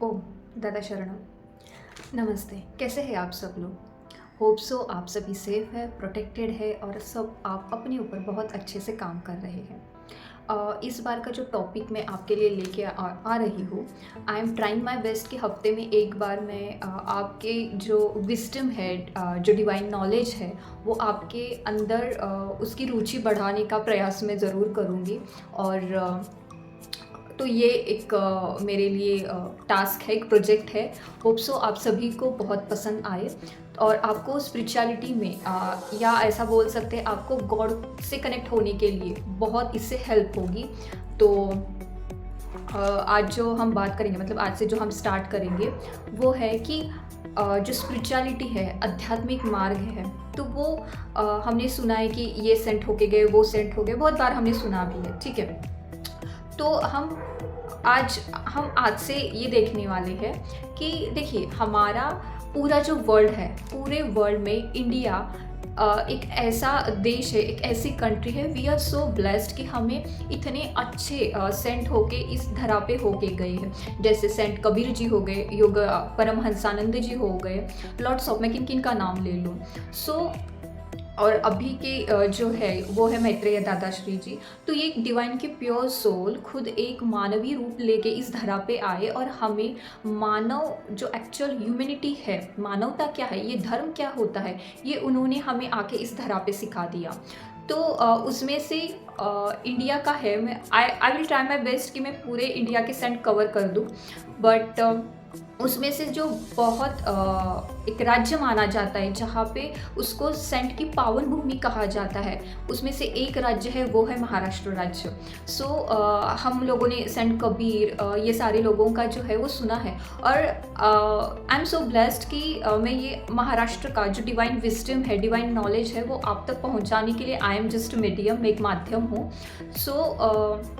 ओह! दादा शरणम। नमस्ते, कैसे हैं आप सब लोग? होप सो आप सभी सेफ़ है, प्रोटेक्टेड है और सब आप अपने ऊपर बहुत अच्छे से काम कर रहे हैं। इस बार का जो टॉपिक मैं आपके लिए लेके आ रही हूँ, I am trying my best कि हफ़्ते में एक बार मैं आपके जो विज़डम है, जो डिवाइन नॉलेज है, वो आपके अंदर उसकी रुचि बढ़ाने का प्रयास मैं ज़रूर करूँगी। और तो ये एक मेरे लिए टास्क है, एक प्रोजेक्ट है। होप सो आप सभी को बहुत पसंद आए और आपको स्पिरिचुअलिटी में या ऐसा बोल सकते हैं आपको गॉड से कनेक्ट होने के लिए बहुत इससे हेल्प होगी। तो आज जो हम बात करेंगे, मतलब आज से जो हम स्टार्ट करेंगे, वो है कि जो स्पिरिचुअलिटी है, आध्यात्मिक मार्ग है, तो वो हमने सुना है कि ये सेंट होके गए, वो सेंट हो गए, बहुत बार हमने सुना भी है, ठीक है। तो हम आज से ये देखने वाले हैं कि देखिए, हमारा पूरा जो वर्ल्ड है, पूरे वर्ल्ड में इंडिया एक ऐसा देश है, एक ऐसी कंट्री है, वी आर सो ब्लेस्ड कि हमें इतने अच्छे सेंट होके इस धरा पे होके गए हैं। जैसे सेंट कबीर जी हो गए, योग परमहंसानंद जी हो गए, लॉट्स ऑफ, मैं किन किन का नाम ले लूँ। सो और अभी के जो है वो है मैत्रेय दादाश्री जी। तो ये एक डिवाइन के प्योर सोल खुद एक मानवीय रूप लेके इस धरा पे आए और हमें मानव जो एक्चुअल ह्यूमैनिटी है, मानवता क्या है, ये धर्म क्या होता है, ये उन्होंने हमें आके इस धरा पे सिखा दिया। तो उसमें से इंडिया का है, मैं आई विल ट्राई माई बेस्ट कि मैं पूरे इंडिया के सेंट कवर कर दूँ। बट उसमें से जो बहुत एक राज्य माना जाता है जहाँ पे उसको सेंट की पावन भूमि कहा जाता है, उसमें से एक राज्य है, वो है महाराष्ट्र राज्य। सो हम लोगों ने सेंट कबीर, ये सारे लोगों का जो है वो सुना है। और आई एम सो ब्लेस्ड कि मैं ये महाराष्ट्र का जो डिवाइन विजडम है, डिवाइन नॉलेज है, वो आप तक पहुँचाने के लिए आई एम जस्ट मीडियम, मैं एक माध्यम हूँ। So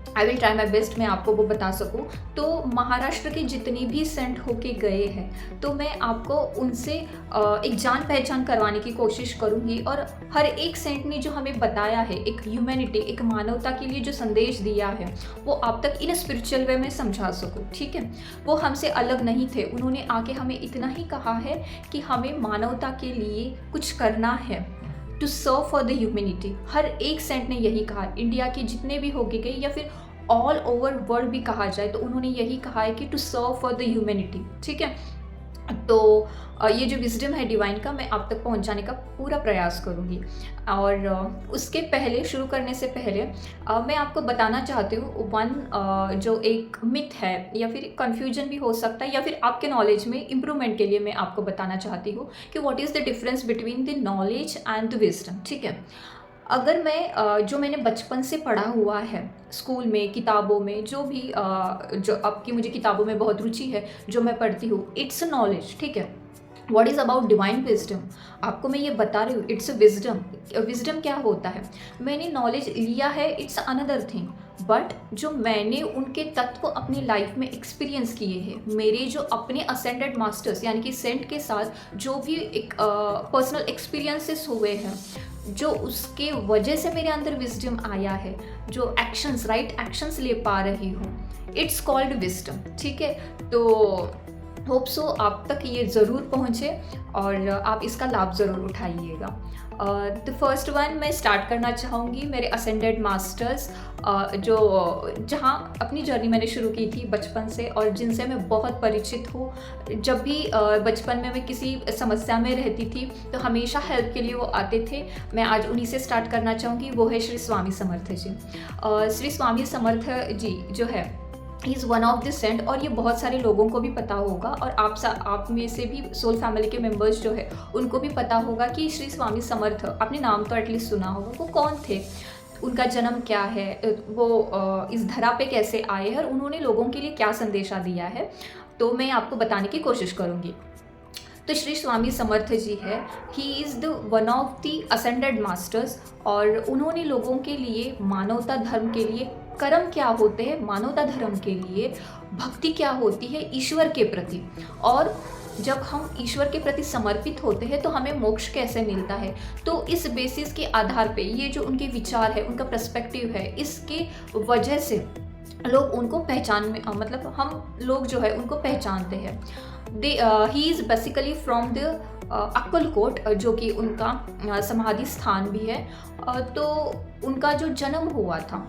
I will try my best मैं आपको वो बता सकूँ। तो महाराष्ट्र के जितने भी सेंट होके गए हैं, तो मैं आपको उनसे एक जान पहचान करवाने की कोशिश करूँगी। और हर एक सेंट ने जो हमें बताया है, एक ह्यूमैनिटी, एक मानवता के लिए जो संदेश दिया है, वो आप तक इन स्पिरिचुअल वे में समझा सकूँ, ठीक है। वो हमसे अलग नहीं थे, उन्होंने आके हमें इतना ही कहा है कि हमें मानवता के लिए कुछ करना है, to serve for the humanity. हर एक सेंट ने यही कहा, इंडिया के जितने भी होके गए या फिर ऑल ओवर वर्ल्ड भी कहा जाए, तो उन्होंने यही कहा है कि to serve for the humanity, ठीक है। तो ये जो विजडम है डिवाइन का, मैं आप तक पहुंचाने का पूरा प्रयास करूंगी। और उसके पहले, शुरू करने से पहले मैं आपको बताना चाहती हूँ जो एक मिथ है या फिर कन्फ्यूजन भी हो सकता है, या फिर आपके नॉलेज में इम्प्रूवमेंट के लिए मैं आपको बताना चाहती हूँ कि what is the difference between the knowledge and the wisdom, ठीक है। अगर मैं जो मैंने बचपन से पढ़ा हुआ है, स्कूल में, किताबों में, जो भी जो अब की मुझे किताबों में बहुत रुचि है, जो मैं पढ़ती हूँ, इट्स अ नॉलेज, ठीक है। What is about divine wisdom, आपको मैं ये बता रही हूँ, इट्स अ विजडम। विजडम क्या होता है, मैंने नॉलेज लिया है, इट्स अनदर थिंग। बट जो मैंने उनके तत्व अपनी लाइफ में एक्सपीरियंस किए हैं, मेरे जो अपने असेंडेड मास्टर्स यानी कि सेंट के साथ जो भी एक पर्सनल एक्सपीरियंसेस हुए हैं, जो उसके वजह से मेरे अंदर विजडम आया है, जो एक्शंस, राइट एक्शंस ले पा रही हूँ, इट्स कॉल्ड विजडम, ठीक है। तो होप सो आप तक ये ज़रूर पहुँचे और आप इसका लाभ ज़रूर उठाइएगा। द फर्स्ट वन मैं स्टार्ट करना चाहूँगी मेरे असेंडेड मास्टर्स, जो जहाँ अपनी जर्नी मैंने शुरू की थी बचपन से और जिनसे मैं बहुत परिचित हूँ। जब भी बचपन में मैं किसी समस्या में रहती थी तो हमेशा हेल्प के लिए वो आते थे। मैं आज उन्हीं से स्टार्ट करना चाहूँगी, वो है श्री स्वामी समर्थ जी। श्री स्वामी समर्थ जी जो है, he is one of the saint, और ये बहुत सारे लोगों को भी पता होगा, और आप में से भी सोल फैमिली के मेंबर्स जो है उनको भी पता होगा कि श्री स्वामी समर्थ, आपने नाम तो एटलीस्ट सुना होगा। वो कौन थे, उनका जन्म क्या है, वो इस धरा पे कैसे आए हैं और उन्होंने लोगों के लिए क्या संदेशा दिया है, तो मैं आपको बताने की कोशिश करूँगी। तो श्री स्वामी समर्थ जी है, he is the one of the ascended masters, और उन्होंने लोगों के लिए, मानवता धर्म के लिए, कर्म क्या होते हैं मानवता धर्म के लिए, भक्ति क्या होती है ईश्वर के प्रति, और जब हम ईश्वर के प्रति समर्पित होते हैं तो हमें मोक्ष कैसे मिलता है, तो इस बेसिस के आधार पे ये जो उनके विचार है, उनका पर्सपेक्टिव है, इसके वजह से लोग उनको पहचान में मतलब हम लोग जो है उनको पहचानते हैं। They he is basically from the Akkalkot, जो कि उनका समाधि स्थान भी है। तो उनका जो जन्म हुआ था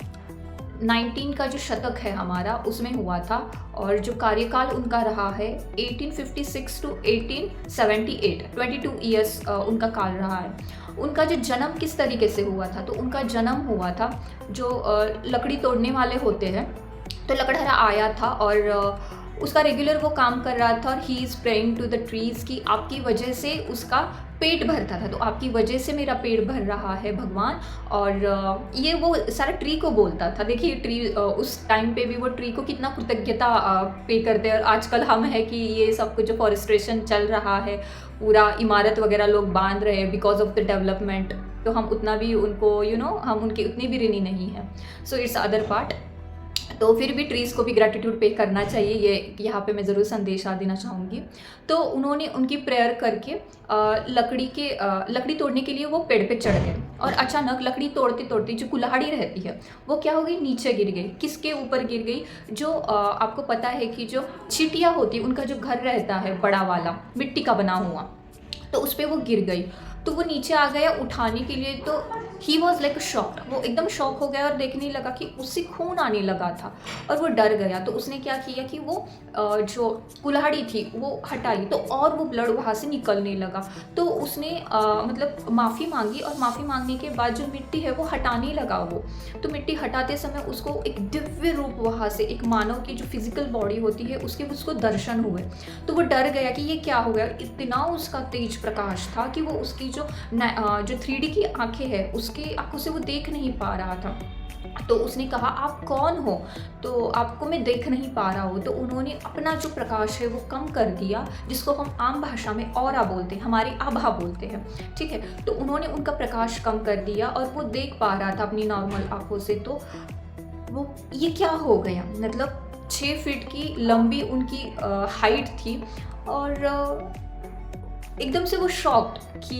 19 का जो शतक है हमारा उसमें हुआ था, और जो कार्यकाल उनका रहा है 1856 टू 1878, 22 ईयर्स उनका काल रहा है। उनका जो जन्म किस तरीके से हुआ था, तो उनका जन्म हुआ था जो लकड़ी तोड़ने वाले होते हैं, तो लकड़हारा आया था और उसका रेगुलर वो काम कर रहा था, और he is praying to the trees कि आपकी वजह से उसका पेट भरता था, तो आपकी वजह से मेरा पेट भर रहा है भगवान। और ये वो सारा ट्री को बोलता था। देखिए ट्री उस टाइम पे भी वो ट्री को कितना कृतज्ञता पे करते हैं, और आजकल हम है कि ये सब कुछ जो फॉरेस्ट्रेशन चल रहा है, पूरा इमारत वगैरह लोग बांध रहे हैं बिकॉज ऑफ द डेवलपमेंट, तो हम उतना भी उनको हम उनकी उतनी भी ऋणी नहीं है। So it's other part. तो फिर भी ट्रीज़ को भी ग्रैटिट्यूड पे करना चाहिए, ये यहाँ पे मैं ज़रूर संदेशा देना चाहूँगी। तो उन्होंने उनकी प्रेयर करके लकड़ी तोड़ने के लिए वो पेड़ पे चढ़ गए, और अचानक लकड़ी तोड़ते तोड़ते जो कुल्हाड़ी रहती है वो क्या हो गई, नीचे गिर गई। किसके ऊपर गिर गई, जो आपको पता है कि जो चींटियाँ होती उनका जो घर रहता है बड़ा वाला मिट्टी का बना हुआ, तो उस पर वो गिर गई। तो वो नीचे आ गया उठाने के लिए, तो ही वॉज लाइक शॉक्ड, वो एकदम शॉक हो गया और देखने लगा कि उससे खून आने लगा था, और वो डर गया। तो उसने क्या किया कि वो जो कुल्हाड़ी थी वो हटाई, तो और वो ब्लड वहाँ से निकलने लगा। तो उसने मतलब माफ़ी मांगी, और माफ़ी मांगने के बाद जो मिट्टी है वो हटाने लगा वो। तो मिट्टी हटाते समय उसको एक दिव्य रूप वहाँ से, एक मानव की जो फिजिकल बॉडी होती है उसको दर्शन हुए। तो वो डर गया कि ये क्या हो गया। इतना उसका तेज प्रकाश था कि वो उसकी जो 3D की आंखें हैं उसकी आंखों से वो देख नहीं पा रहा था। तो उसने कहा आप कौन हो, तो आपको मैं देख नहीं पा रहा हूँ। तो उन्होंने अपना जो प्रकाश है वो कम कर दिया, जिसको हम आम भाषा में ऑरा बोलते हैं, हमारी आभा बोलते हैं, ठीक है। तो उन्होंने उनका प्रकाश कम कर दिया और वो देख पा रहा था अपनी नॉर्मल आंखों से। तो वो ये क्या हो गया, मतलब 6 फीट की लंबी उनकी हाइट थी, और एकदम से वो शॉक्ड कि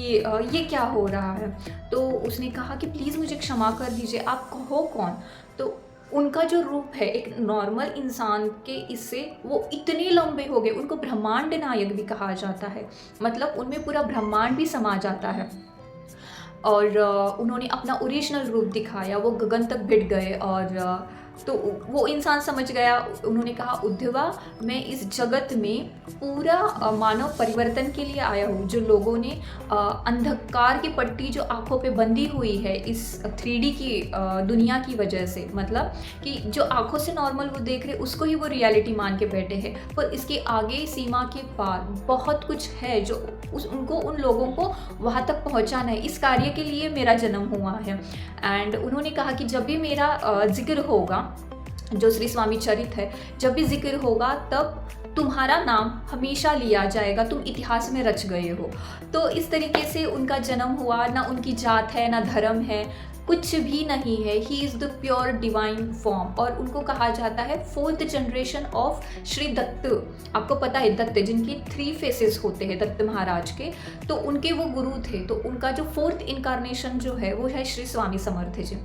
ये क्या हो रहा है। तो उसने कहा कि प्लीज़ मुझे क्षमा कर दीजिए, आप हो कौन। तो उनका जो रूप है एक नॉर्मल इंसान के इससे वो इतने लंबे हो गए, उनको ब्रह्मांड नायक भी कहा जाता है, मतलब उनमें पूरा ब्रह्मांड भी समा जाता है। और उन्होंने अपना ओरिजिनल रूप दिखाया, वो गगन तक भिड़ गए। और तो वो इंसान समझ गया। उन्होंने कहा उद्धवा, मैं इस जगत में पूरा मानव परिवर्तन के लिए आया हूँ। जो लोगों ने अंधकार की पट्टी जो आंखों पे बंधी हुई है इस 3D की दुनिया की वजह से, मतलब कि जो आंखों से नॉर्मल वो देख रहे उसको ही वो रियलिटी मान के बैठे हैं, पर इसके आगे सीमा के पार बहुत कुछ है जो उनको उन लोगों को वहाँ तक पहुँचाना है। इस कार्य के लिए मेरा जन्म हुआ है। एंड उन्होंने कहा कि जब भी मेरा जिक्र होगा, जो श्री स्वामी चरित है, जब भी जिक्र होगा तब तुम्हारा नाम हमेशा लिया जाएगा, तुम इतिहास में रच गए हो। तो इस तरीके से उनका जन्म हुआ। ना उनकी जात है, ना धर्म है, कुछ भी नहीं है। He is the pure divine form. और उनको कहा जाता है 4th generation of Shri Dutt. आपको पता है दत्त जिनके 3 फेसेस होते हैं दत्त महाराज के, तो उनके वो गुरु थे। तो उनका जो 4th इनकारनेशन जो है वो है श्री स्वामी समर्थ जी।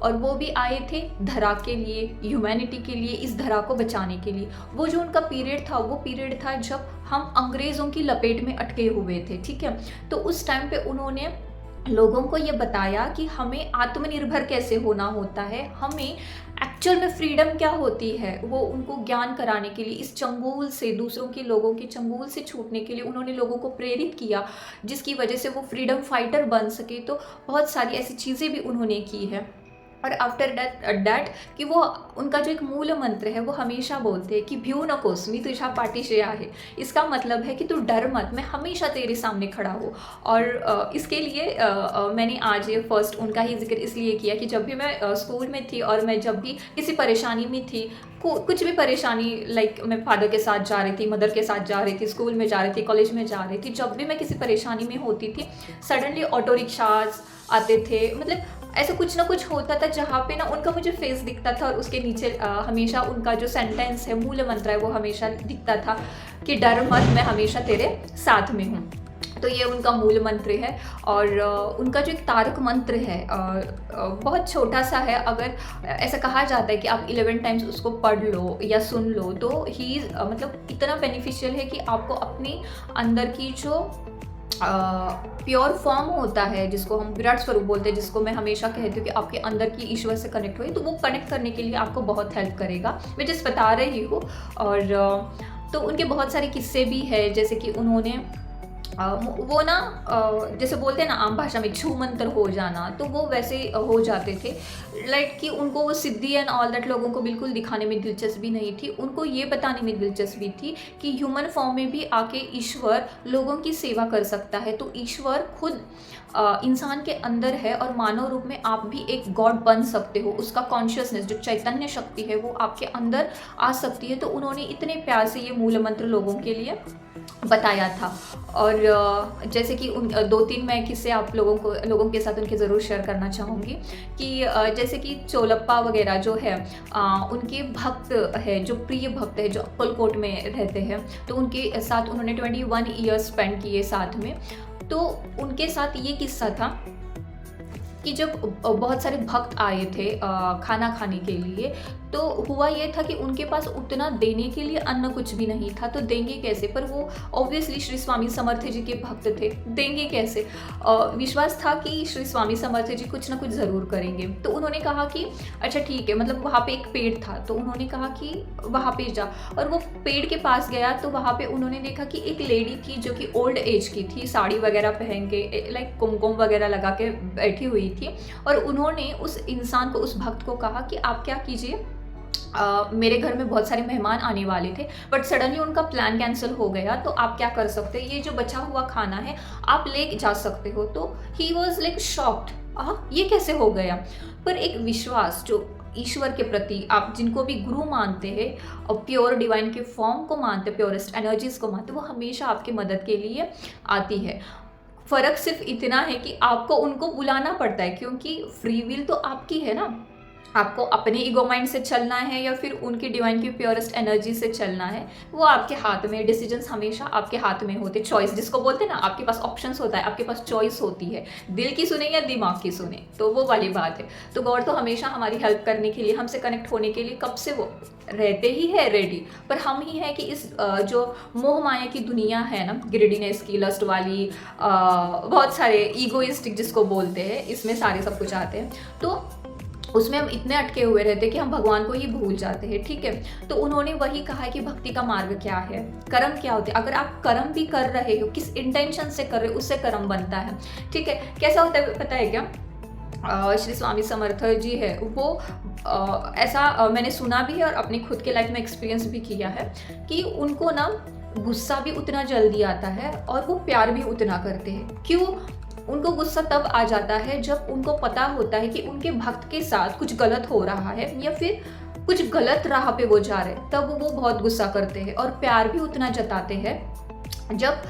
और वो भी आए थे धरा के लिए, ह्यूमैनिटी के लिए, इस धरा को बचाने के लिए। वो जो उनका पीरियड था वो पीरियड था जब हम अंग्रेज़ों की लपेट में अटके हुए थे, ठीक है। तो उस टाइम पे उन्होंने लोगों को ये बताया कि हमें आत्मनिर्भर कैसे होना होता है, हमें एक्चुअल में फ्रीडम क्या होती है, वो उनको ज्ञान कराने के लिए, इस चंगुल से, दूसरों के लोगों के चंगुल से छूटने के लिए उन्होंने लोगों को प्रेरित किया, जिसकी वजह से वो फ्रीडम फाइटर बन सके। तो बहुत सारी ऐसी चीज़ें भी उन्होंने की है। और आफ्टर डैट कि वो उनका जो एक मूल मंत्र है वो हमेशा बोलते हैं कि भ्यू नकोस मी तुझा पाठीशी आहे। इसका मतलब है कि तू डर मत, मैं हमेशा तेरे सामने खड़ा हूँ। और इसके लिए मैंने आज ये फर्स्ट उनका ही जिक्र इसलिए किया कि जब भी मैं स्कूल में थी और मैं जब भी किसी परेशानी में थी, कुछ भी परेशानी, लाइक मैं फादर के साथ जा रही थी, मदर के साथ जा रही थी, स्कूल में जा रही थी, कॉलेज में जा रही थी, जब भी मैं किसी परेशानी में होती थी सडनली ऑटो रिक्शाज आते थे, मतलब ऐसा कुछ ना कुछ होता था जहाँ पे ना उनका मुझे फेस दिखता था, और उसके नीचे हमेशा उनका जो सेंटेंस है, मूल मंत्र है, वो हमेशा दिखता था कि डर मत, मैं हमेशा तेरे साथ में हूँ। तो ये उनका मूल मंत्र है। और उनका जो एक तारक मंत्र है बहुत छोटा सा है। अगर ऐसा कहा जाता है कि आप 11 टाइम्स उसको पढ़ लो या सुन लो तो ही मतलब इतना बेनिफिशियल है कि आपको अपनी अंदर की जो प्योर फॉर्म होता है, जिसको हम विराट स्वरूप बोलते हैं, जिसको मैं हमेशा कहती हूँ कि आपके अंदर की ईश्वर से कनेक्ट हुई, तो वो कनेक्ट करने के लिए आपको बहुत हेल्प करेगा। मैं जिस बता रही हूँ। और तो उनके बहुत सारे किस्से भी है, जैसे कि उन्होंने वो ना जैसे बोलते हैं ना आम भाषा में छू मंतर हो जाना, तो वो वैसे हो जाते थे। लाइक कि उनको वो सिद्धि एंड ऑल दैट लोगों को बिल्कुल दिखाने में दिलचस्पी नहीं थी। उनको ये बताने में दिलचस्पी थी कि ह्यूमन फॉर्म में भी आके ईश्वर लोगों की सेवा कर सकता है। तो ईश्वर खुद इंसान के अंदर है और मानव रूप में आप भी एक गॉड बन सकते हो। उसका कॉन्शियसनेस जो चैतन्य शक्ति है वो आपके अंदर आ सकती है। तो उन्होंने इतने प्यार से ये मूल मंत्र लोगों के लिए बताया था। और जैसे कि उन 2-3 मैं किस्से आप लोगों के साथ उनके ज़रूर शेयर करना चाहूँगी कि जैसे कि चोलप्पा वगैरह जो है उनके भक्त है, जो प्रिय भक्त है, जो अक्कलकोट में रहते हैं, तो उनके साथ उन्होंने 21 ईयर्स स्पेंड किए साथ में। तो उनके साथ ये किस्सा था कि जब बहुत सारे भक्त आए थे खाना खाने के लिए, तो हुआ ये था कि उनके पास उतना देने के लिए अन्न कुछ भी नहीं था। तो देंगे कैसे? पर वो ऑब्वियसली श्री स्वामी समर्थ जी के भक्त थे, देंगे कैसे? विश्वास था कि श्री स्वामी समर्थ जी कुछ ना कुछ ज़रूर करेंगे। तो उन्होंने कहा कि अच्छा ठीक है, मतलब वहाँ पे एक पेड़ था, तो उन्होंने कहा कि वहाँ पे जा। और वो पेड़ के पास गया तो वहाँ पे उन्होंने देखा कि एक लेडी थी जो कि ओल्ड एज की थी, साड़ी वगैरह पहन के, लाइक कुमकुम वगैरह लगा के बैठी हुई थी। और उन्होंने उस इंसान को, उस भक्त को कहा कि आप क्या कीजिए, मेरे घर में बहुत सारे मेहमान आने वाले थे, बट सडनली उनका प्लान कैंसिल हो गया, तो आप क्या कर सकते हैं, ये जो बचा हुआ खाना है आप ले जा सकते हो। तो ही वॉज लाइक शॉक्ड, ये कैसे हो गया? पर एक विश्वास जो ईश्वर के प्रति, आप जिनको भी गुरु मानते हैं और प्योर डिवाइन के फॉर्म को मानते, प्योरेस्ट एनर्जीज को मानते, वो हमेशा आपकी मदद के लिए आती है। फ़र्क सिर्फ इतना है कि आपको उनको बुलाना पड़ता है, क्योंकि फ्री विल तो आपकी है ना। आपको अपने ईगो माइंड से चलना है या फिर उनकी डिवाइन की प्योरेस्ट एनर्जी से चलना है, वो आपके हाथ में। डिसीजंस हमेशा आपके हाथ में होते। चॉइस जिसको बोलते हैं ना, आपके पास ऑप्शंस होता है, आपके पास चॉइस होती है, दिल की सुने या दिमाग की सुने, तो वो वाली बात है। तो गॉड तो हमेशा हमारी हेल्प करने के लिए, हमसे कनेक्ट होने के लिए कब से वो रहते ही है रेडी। पर हम ही है कि इस जो मोह माया की दुनिया है ना, ग्रिडीनेस की, लस्ट वाली, बहुत सारे ईगोइस्टिक जिसको बोलते हैं, इसमें सारे सब कुछ आते हैं। तो उसमें हम इतने अटके हुए रहते हैं कि हम भगवान को ही भूल जाते हैं। ठीक है, तो उन्होंने वही कहा है कि भक्ति का मार्ग क्या है, कर्म क्या होते हैं। अगर आप कर्म भी कर रहे हो, किस इंटेंशन से कर रहे हो, उससे कर्म बनता है। ठीक है, कैसा होता है पता है क्या? श्री स्वामी समर्थ जी है वो ऐसा मैंने सुना भी है और अपनी खुद के लाइफ में एक्सपीरियंस भी किया है कि उनको ना गुस्सा भी उतना जल्दी आता है और वो प्यार भी उतना करते हैं। क्यों? उनको गुस्सा तब आ जाता है जब उनको पता होता है कि उनके भक्त के साथ कुछ गलत हो रहा है या फिर कुछ गलत राह पे वो जा रहे हैं, तब वो बहुत गुस्सा करते हैं। और प्यार भी उतना जताते हैं जब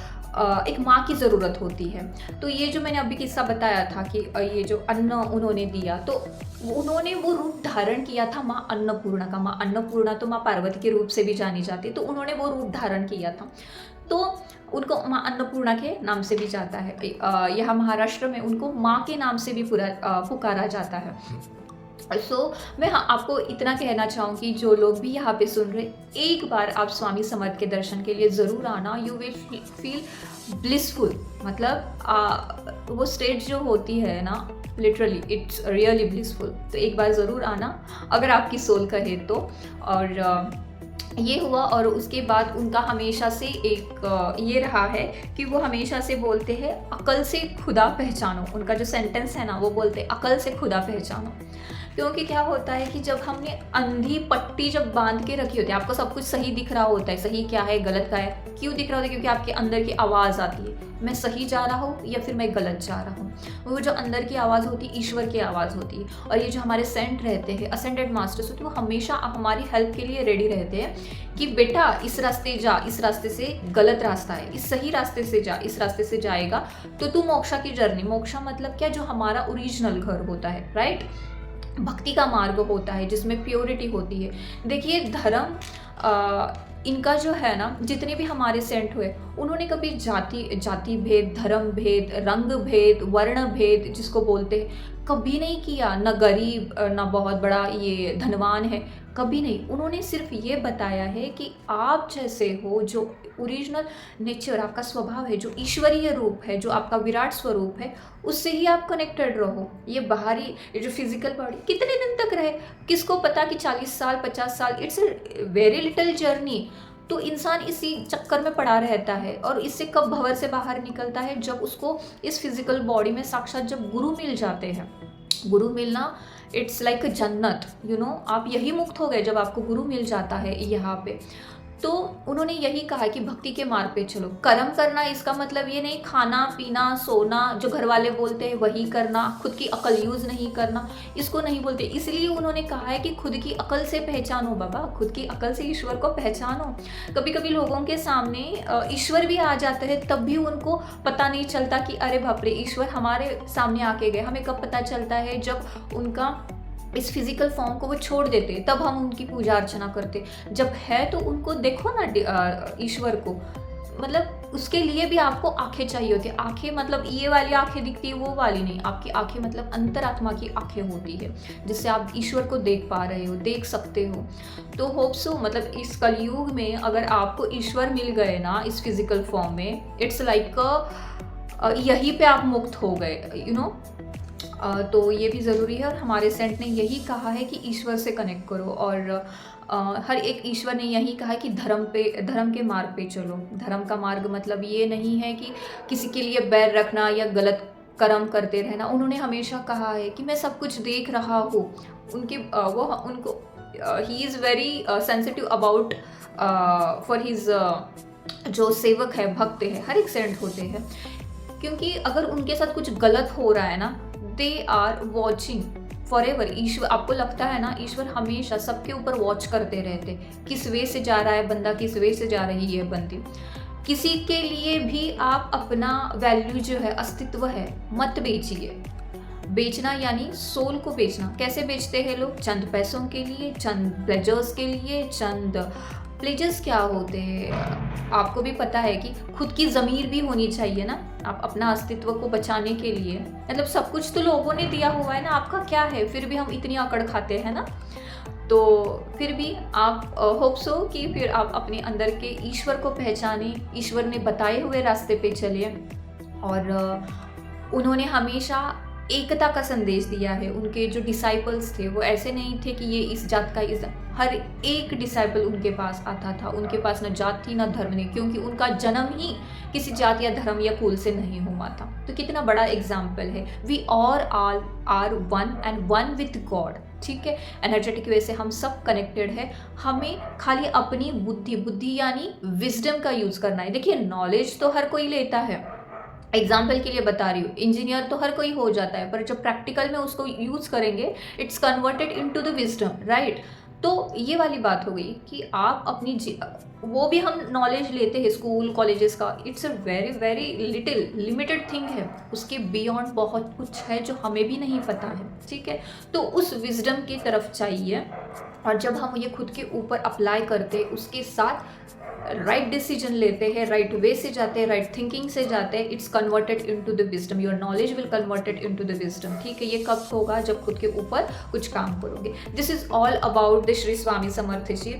एक माँ की ज़रूरत होती है। तो ये जो मैंने अभी किस्सा बताया था कि ये जो अन्न उन्होंने दिया, तो उन्होंने वो रूप धारण किया था माँ अन्नपूर्णा का। माँ अन्नपूर्णा तो माँ पार्वती के रूप से भी जानी जाती है, तो उन्होंने वो रूप धारण किया था। तो उनको माँ अन्नपूर्णा के नाम से भी जाता है। यहाँ महाराष्ट्र में उनको माँ के नाम से भी पुकारा जाता है। मैं आपको इतना कहना चाहूँगी, जो लोग भी यहाँ पे सुन रहे, एक बार आप स्वामी समर्थ के दर्शन के लिए ज़रूर आना। You will feel blissful. मतलब वो स्टेट जो होती है ना, लिटरली इट्स रियली ब्लिसफुल। तो एक बार ज़रूर आना अगर आपकी सोल कहे तो। और ये हुआ। और उसके बाद उनका हमेशा से एक ये रहा है कि वो हमेशा से बोलते हैं अकल से खुदा पहचानो। उनका जो सेंटेंस है ना, वो बोलते हैं अकल से खुदा पहचानो। क्योंकि क्या होता है कि जब हमने अंधी पट्टी जब बांध के रखी होती है, आपको सब कुछ सही दिख रहा होता है, सही क्या है गलत क्या है, क्यों दिख रहा होता है? क्योंकि आपके अंदर की आवाज़ आती है, मैं सही जा रहा हूँ या फिर मैं गलत जा रहा हूँ। वो जो अंदर की आवाज़ होती है, ईश्वर की आवाज़ होती है। और ये जो हमारे सेंट रहते हैं, असेंडेड मास्टर्स होते हैं, वो हमेशा हमारी हेल्प के लिए रेडी रहते हैं कि बेटा इस रास्ते जा, इस रास्ते से गलत रास्ता है, इस सही रास्ते से जा, इस रास्ते से जाएगा तो तू मोक्षा की जर्नी, मोक्षा मतलब क्या, जो हमारा ओरिजिनल घर होता है, राइट, भक्ति का मार्ग होता है जिसमें प्योरिटी होती है। देखिए धर्म इनका जो है ना, जितने भी हमारे सेंट हुए, उन्होंने कभी जाति भेद, धर्म भेद, रंग भेद, वर्ण भेद जिसको बोलते हैं, कभी नहीं किया। न गरीब न बहुत बड़ा ये धनवान है, कभी नहीं। उन्होंने सिर्फ ये बताया है कि आप जैसे हो, जो ओरिजिनल नेचर आपका स्वभाव है, जो ईश्वरीय रूप है, जो आपका विराट स्वरूप है, उससे ही आप कनेक्टेड रहो। ये बाहरी, ये जो फिजिकल बॉडी कितने दिन तक रहे, किसको पता कि 40 साल 50 साल, it's a very little journey. तो इंसान इसी चक्कर में पड़ा रहता है, और इससे कब भंवर से बाहर निकलता है, जब उसको इस फिजिकल बॉडी में साक्षात जब गुरु मिल जाते हैं। गुरु मिलना इट्स लाइक अ जन्नत, यू नो, आप यही मुक्त हो गए जब आपको गुरु मिल जाता है यहाँ पे। तो उन्होंने यही कहा कि भक्ति के मार्ग पे चलो। कर्म करना इसका मतलब ये नहीं खाना पीना सोना जो घर वाले बोलते हैं वही करना, खुद की अकल यूज़ नहीं करना, इसको नहीं बोलते। इसलिए उन्होंने कहा है कि खुद की अकल से पहचानो बाबा, खुद की अकल से ईश्वर को पहचानो। कभी कभी लोगों के सामने ईश्वर भी आ जाते हैं, तब भी उनको पता नहीं चलता कि अरे बाप रे, ईश्वर हमारे सामने आके गए। हमें कब पता चलता है, जब उनका इस फिजिकल फॉर्म को वो छोड़ देते, तब हम उनकी पूजा अर्चना करते। जब है तो उनको देखो ना ईश्वर को, मतलब उसके लिए भी आपको आंखें चाहिए होती है। आंखें मतलब ये वाली आंखें दिखती है, वो वाली नहीं। आपकी आंखें मतलब अंतरात्मा की आंखें होती है, जिससे आप ईश्वर को देख पा रहे हो, देख सकते हो। तो होप सो, मतलब इस कलयुग में अगर आपको ईश्वर मिल गए ना इस फिजिकल फॉर्म में, इट्स लाइक यहीं पे आप मुक्त हो गए, यू नो। तो ये भी ज़रूरी है, और हमारे सेंट ने यही कहा है कि ईश्वर से कनेक्ट करो। और हर एक ईश्वर ने यही कहा है कि धर्म के मार्ग पे चलो। धर्म का मार्ग मतलब ये नहीं है कि किसी के लिए बैर रखना या गलत कर्म करते रहना। उन्होंने हमेशा कहा है कि मैं सब कुछ देख रहा हूँ। उनको he is very sensitive about for his जो सेवक है, भक्त है, हर एक सेंट होते हैं, क्योंकि अगर उनके साथ कुछ गलत हो रहा है ना, they are watching forever. ईश्वर, आपको लगता है ना, ईश्वर हमेशा सबके ऊपर वॉच करते रहते, किस वे से जा रहा है बंदा, किस वे से जा रही है बंदी। किसी के लिए भी आप अपना वैल्यू जो है, अस्तित्व है, मत बेचिए। बेचना यानी सोल को बेचना। कैसे बेचते हैं लोग? चंद पैसों के लिए, चंद प्लेजर्स के लिए। चंद प्लेजर्स क्या होते हैं आपको भी पता है कि खुद की ज़मीर भी होनी चाहिए ना, आप अपना अस्तित्व को बचाने के लिए। मतलब सब कुछ तो लोगों ने दिया हुआ है ना, आपका क्या है? फिर भी हम इतनी अकड़ खाते हैं ना। तो फिर भी आप होप सो कि फिर आप अपने अंदर के ईश्वर को पहचाने, ईश्वर ने बताए हुए रास्ते पे चलिए। और उन्होंने हमेशा एकता का संदेश दिया है। उनके जो डिसाइपल्स थे वो ऐसे नहीं थे कि ये इस जात का, इस हर एक डिसाइपल उनके पास आता था। उनके पास न जात थी न धर्म नहीं, क्योंकि उनका जन्म ही किसी जात या धर्म या कुल से नहीं हुआ था। तो कितना बड़ा एग्जाम्पल है। We all are one and one with God. ठीक है, एनर्जेटिक वे से हम सब कनेक्टेड है। हमें खाली अपनी बुद्धि यानी विजडम का यूज़ करना है। देखिए, नॉलेज तो हर कोई लेता है, एग्जाम्पल के लिए बता रही हूँ, इंजीनियर तो हर कोई हो जाता है, पर जब प्रैक्टिकल में उसको यूज़ करेंगे, it's converted into the wisdom, right. तो ये वाली बात हो गई कि आप अपनी वो भी हम नॉलेज लेते हैं स्कूल कॉलेजेस का, it's a very very little limited thing है। उसके बियॉन्ड बहुत कुछ है जो हमें भी नहीं पता है। ठीक है, तो उस विजडम की तरफ चाहिए, और जब हम ये खुद के ऊपर अप्लाई करते, उसके साथ राइट डिसीजन लेते हैं, राइट वे से जाते हैं, राइट थिंकिंग से जाते हैं, it's converted into the wisdom. Your knowledge will converted into the wisdom. ठीक है, ये कब होगा? जब खुद के ऊपर कुछ काम करोगे। This is all about the Shri Swami Samarth ji.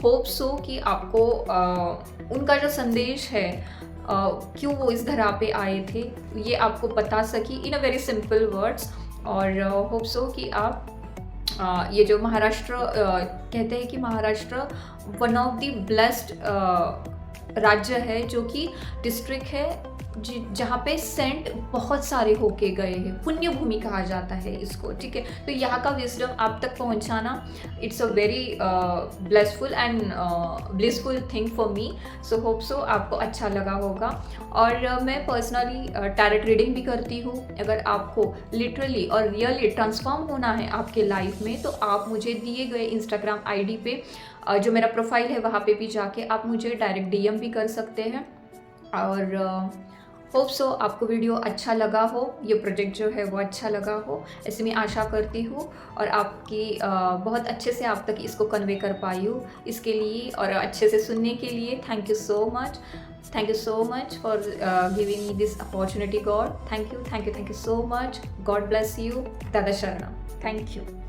Hope so कि आपको उनका जो संदेश है, क्यों वो इस धरा पे आए थे, ये आपको बता सकी इन अ वेरी सिंपल वर्ड्स। और होप सो कि आप ये जो महाराष्ट्र कहते हैं कि Maharashtra one of the blessed राज्य है, जो कि डिस्ट्रिक्ट है जहाँ पे सेंट बहुत सारे होके गए हैं, पुण्य भूमि कहा जाता है इसको। ठीक है, तो यहाँ का विजडम आप तक पहुँचाना, it's a very blessful and blissful thing for me. So hope so आपको अच्छा लगा होगा। और मैं पर्सनली टैरेट रीडिंग भी करती हूँ। अगर आपको लिटरली और रियली ट्रांसफॉर्म होना है आपके लाइफ में, तो आप मुझे दिए गए इंस्टाग्राम आईडी पे जो मेरा प्रोफाइल है, वहाँ पे भी जाके आप मुझे डायरेक्ट डीएम भी कर सकते हैं। और होप सो आपको वीडियो अच्छा लगा हो, ये प्रोजेक्ट जो है वो अच्छा लगा हो, ऐसे मैं आशा करती हूँ। और आपकी बहुत अच्छे से आप तक इसको कन्वे कर पाई हूँ, इसके लिए और अच्छे से सुनने के लिए thank you so much. Thank you so much for giving me this opportunity God. Thank you so much. God bless you. दादा शरणम। Thank you.